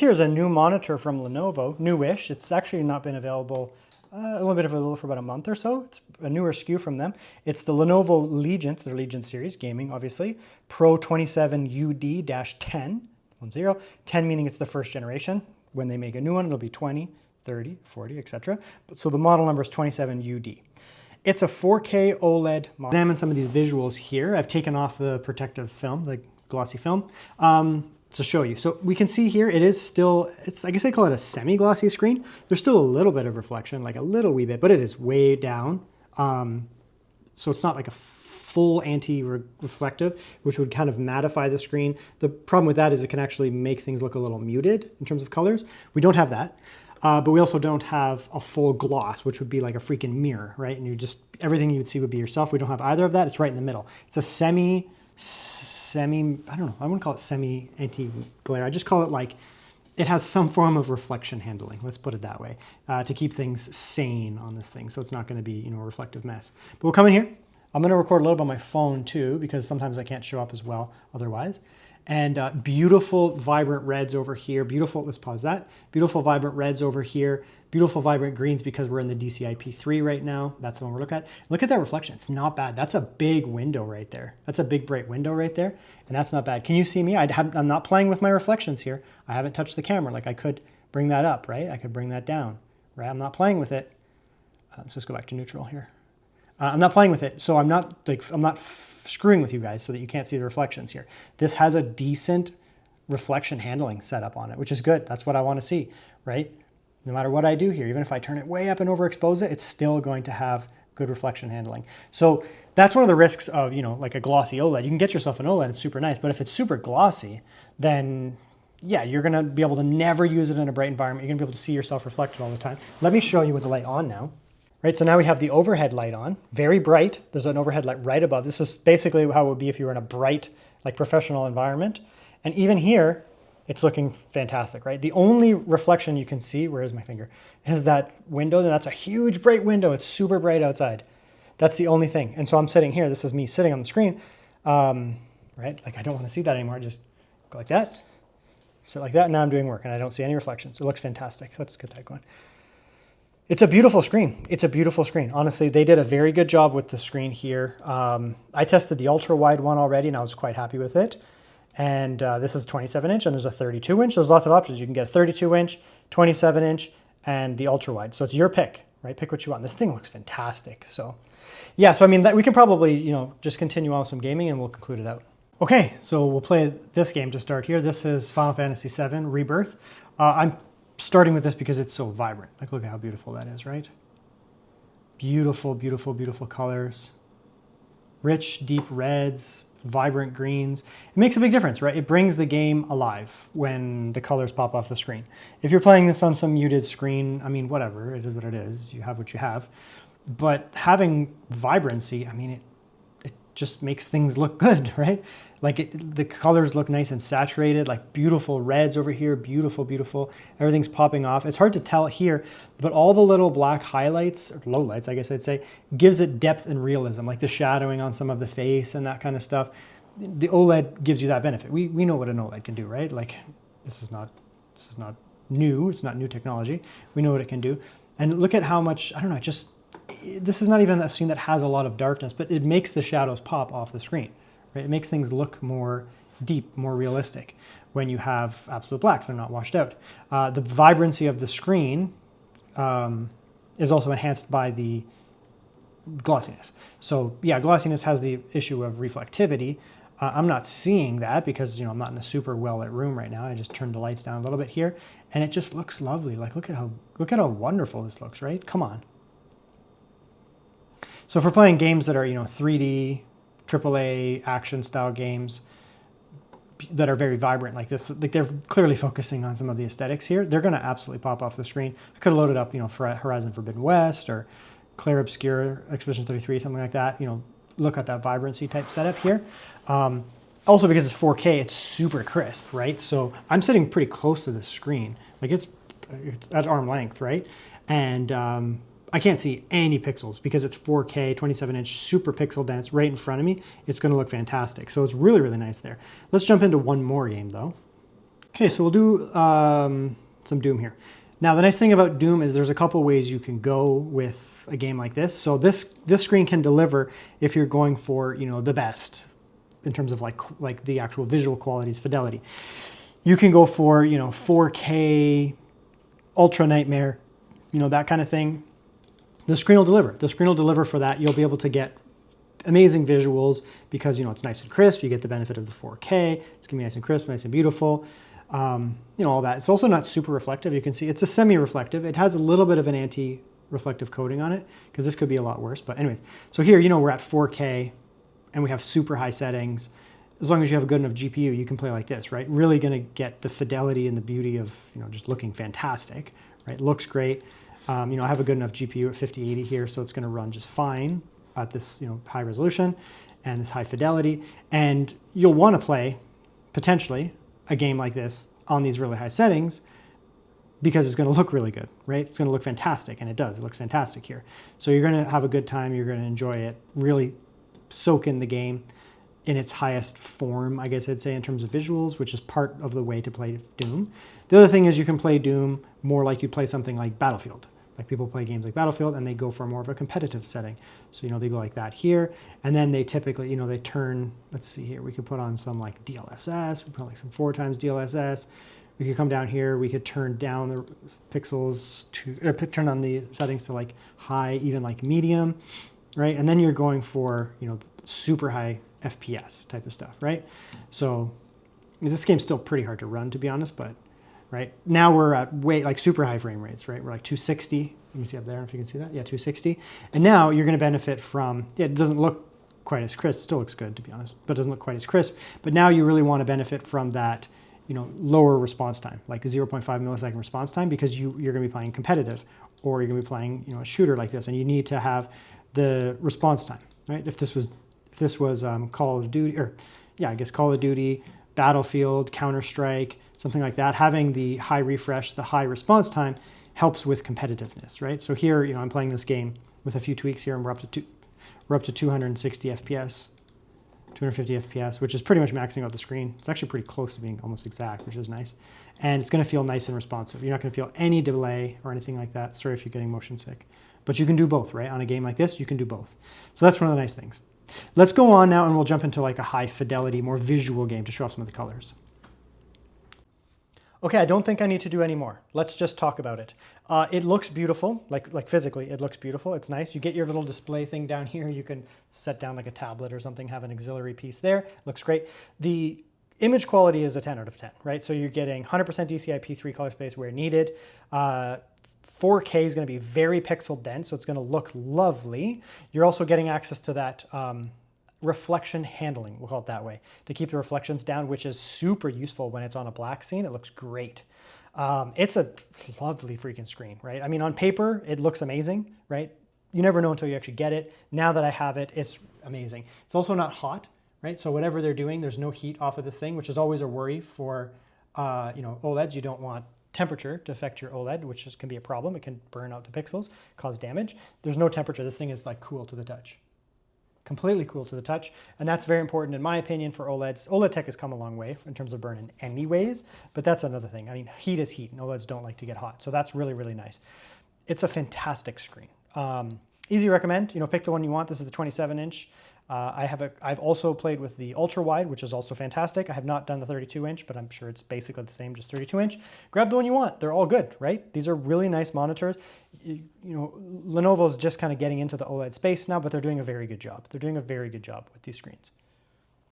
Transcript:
here is a new monitor from Lenovo, newish. It's actually not been available a little bit for about a month or so. It's a newer SKU from them. It's the Lenovo Legion, it's their Legion series, gaming obviously, Pro 27UD-10, 10 meaning it's the first generation. When they make a new one, it'll be 20, 30, 40, etc. So the model number is 27UD. It's a 4K OLED model. Examine some of these visuals here. I've taken off the protective film, the glossy film, to show you. So we can see here, it is still, I guess I call it a semi-glossy screen. There's still a little bit of reflection, like a little wee bit, but it is way down. So it's not like a full anti-reflective, which would kind of mattify the screen. The problem with that is it can actually make things look a little muted in terms of colors. We don't have that. But we also don't have a full gloss, which would be like a freaking mirror, right? And everything you would see would be yourself. We don't have either of that. It's right in the middle. It's a semi, I don't know, I wouldn't call it semi anti-glare. I just call it like, it has some form of reflection handling, let's put it that way, to keep things sane on this thing. So it's not gonna be, a reflective mess. But we'll come in here. I'm gonna record a little bit on my phone too, because sometimes I can't show up as well otherwise. And beautiful vibrant reds over here. Beautiful, let's pause that. Beautiful vibrant reds over here. Beautiful vibrant greens because we're in the DCI-P3 right now. That's the one we're looking at. Look at that reflection, it's not bad. That's a big window right there. That's a big bright window right there. And that's not bad. Can you see me? I'm not playing with my reflections here. I haven't touched the camera. Like I could bring that up, right? I could bring that down, right? I'm not playing with it. Let's just go back to neutral here. I'm not playing with it, so I'm not screwing with you guys so that you can't see the reflections here. This has a decent reflection handling setup on it, which is good. That's what I want to see, right? No matter what I do here, even if I turn it way up and overexpose it, it's still going to have good reflection handling. So that's one of the risks of, like a glossy OLED. You can get yourself an OLED, it's super nice, but if it's super glossy, then yeah, you're gonna be able to never use it in a bright environment. You're gonna be able to see yourself reflected all the time. Let me show you with the light on now. Right, so now we have the overhead light on, very bright. There's an overhead light right above. This is basically how it would be if you were in a bright, like professional environment. And even here, it's looking fantastic, right? The only reflection you can see, where is my finger, is that window. And that's a huge bright window. It's super bright outside. That's the only thing. And so I'm sitting here. This is me sitting on the screen, right? Like I don't want to see that anymore. Just go like that, sit like that. And now I'm doing work and I don't see any reflections. It looks fantastic. Let's get that going. It's a beautiful screen. It's a beautiful screen. Honestly, they did a very good job with the screen here. I tested the ultra wide one already and I was quite happy with it. And this is 27 inch and there's a 32 inch. There's lots of options. You can get a 32 inch, 27 inch, and the ultra wide. So it's your pick, right? Pick what you want. This thing looks fantastic. So yeah, so I mean, we can probably, just continue on with some gaming and we'll conclude it out. Okay, so we'll play this game to start here. This is Final Fantasy VII Rebirth. I'm starting with this because it's so vibrant. Like, look at how beautiful that is, right? Beautiful, beautiful, beautiful colors. Rich, deep reds, vibrant greens. It makes a big difference, right? It brings the game alive when the colors pop off the screen. If you're playing this on some muted screen, I mean, whatever, it is what it is. You have what you have. But having vibrancy, I mean, it just makes things look good, right? Like the colors look nice and saturated, like beautiful reds over here, beautiful, beautiful. Everything's popping off. It's hard to tell here, but all the little black highlights, or lowlights, I guess I'd say, gives it depth and realism, like the shadowing on some of the face and that kind of stuff. The OLED gives you that benefit. We know what an OLED can do, right? Like this is not new. It's not new technology. We know what it can do. And look at how much, I don't know, this is not even a scene that has a lot of darkness, but it makes the shadows pop off the screen. Right? It makes things look more deep, more realistic when you have absolute blacks. They're not washed out. The vibrancy of the screen is also enhanced by the glossiness. So yeah, glossiness has the issue of reflectivity. I'm not seeing that because I'm not in a super well lit room right now. I just turned the lights down a little bit here, and it just looks lovely. Like look at how wonderful this looks, right? Come on. So if we're playing games that are 3D, AAA action style games that are very vibrant like this, like they're clearly focusing on some of the aesthetics here, they're going to absolutely pop off the screen. I could have loaded up, for Horizon Forbidden West or Clair Obscur, Expedition 33, something like that. Look at that vibrancy type setup here. Also because it's 4K, it's super crisp, right? So I'm sitting pretty close to the screen. Like it's at arm length, right? And I can't see any pixels because it's 4K, 27 inch, super pixel dense right in front of me. It's gonna look fantastic. So it's really, really nice there. Let's jump into one more game though. Okay, so we'll do some Doom here. Now, the nice thing about Doom is there's a couple ways you can go with a game like this. So this screen can deliver if you're going for, you know, the best in terms of like the actual visual qualities, fidelity. You can go for, you know, 4K, Ultra Nightmare, you know, that kind of thing. The screen will deliver. The screen will deliver for that. You'll be able to get amazing visuals because, you know, it's nice and crisp. You get the benefit of the 4K. It's gonna be nice and crisp, nice and beautiful. You know, all that. It's also not super reflective. You can see it's a semi-reflective. It has a little bit of an anti-reflective coating on it because this could be a lot worse. But anyways, so here, you know, we're at 4K and we have super high settings. As long as you have a good enough GPU, you can play like this, right? Really gonna get the fidelity and the beauty of, you know, just looking fantastic, right? Looks great. You know, I have a good enough GPU at 5080 here, so it's gonna run just fine at this, you know, high resolution and this high fidelity. And you'll wanna play, potentially, a game like this on these really high settings because it's going to look really good, right? It's going to look fantastic, and it does. It looks fantastic here. So you're going to have a good time. You're going to enjoy it, really soak in the game in its highest form, I guess I'd say, in terms of visuals, which is part of the way to play Doom. The other thing is you can play Doom more like you play something like Battlefield. Like people play games like Battlefield and they go for more of a competitive setting. So, you know, they go like that here. And then they typically, you know, they turn, let's see here, we could put on some like DLSS, we put like some 4x DLSS. We could come down here, we could turn down the pixels to, turn on the settings to like high, even like medium, right? And then you're going for, you know, super high FPS type of stuff, right? So this game's still pretty hard to run, to be honest, but right now we're at like super high frame rates, right? We're like 260. You can see up there if you can see that. Yeah, 260. And now you're going to benefit from, yeah, it doesn't look quite as crisp. It still looks good, to be honest, but it doesn't look quite as crisp. But now you really want to benefit from that, you know, lower response time, like 0.5 millisecond response time, because you're going to be playing competitive, or you're going to be playing, you know, a shooter like this, and you need to have the response time, right? If this was Call of Duty, or yeah, I guess Call of Duty, Battlefield, Counter-Strike, something like that, having the high refresh, the high response time helps with competitiveness, right? So here, you know, I'm playing this game with a few tweaks here, and we're up to 260 FPS, 250 FPS, which is pretty much maxing out the screen. It's actually pretty close to being almost exact, which is nice. And it's going to feel nice and responsive. You're not going to feel any delay or anything like that. Sorry if you're getting motion sick. But you can do both, right? On a game like this, you can do both. So that's one of the nice things. Let's go on now and we'll jump into like a high fidelity, more visual game to show off some of the colors. Okay, I don't think I need to do any more. Let's just talk about it. It looks beautiful, like physically, it looks beautiful. It's nice. You get your little display thing down here. You can set down like a tablet or something, have an auxiliary piece there. Looks great. The image quality is a 10 out of 10, right? So you're getting 100% DCI-P3 color space where needed. 4K is going to be very pixel dense, so it's going to look lovely. You're also getting access to that reflection handling, we'll call it that way, to keep the reflections down, which is super useful when it's on a black scene. It looks great. It's a lovely freaking screen, right? I mean, on paper, it looks amazing, right? You never know until you actually get it. Now that I have it, it's amazing. It's also not hot, right? So whatever they're doing, there's no heat off of this thing, which is always a worry for you know, OLEDs. You don't want temperature to affect your OLED, which can be a problem. It can burn out the pixels, cause damage. There's no temperature. This thing is like cool to the touch. Completely cool to the touch, and that's very important in my opinion for OLEDs. OLED tech has come a long way in terms of burn-in anyways, but that's another thing. I mean, heat is heat, and OLEDs don't like to get hot, so that's really, really nice. It's a fantastic screen. Easy recommend, you know, pick the one you want. This is the 27-inch. I've also played with the ultra wide, which is also fantastic. I have not done the 32-inch, but I'm sure it's basically the same, just 32-inch. Grab the one you want. They're all good, right? These are really nice monitors. You know, Lenovo's just kind of getting into the OLED space now, but they're doing a very good job. They're doing a very good job with these screens.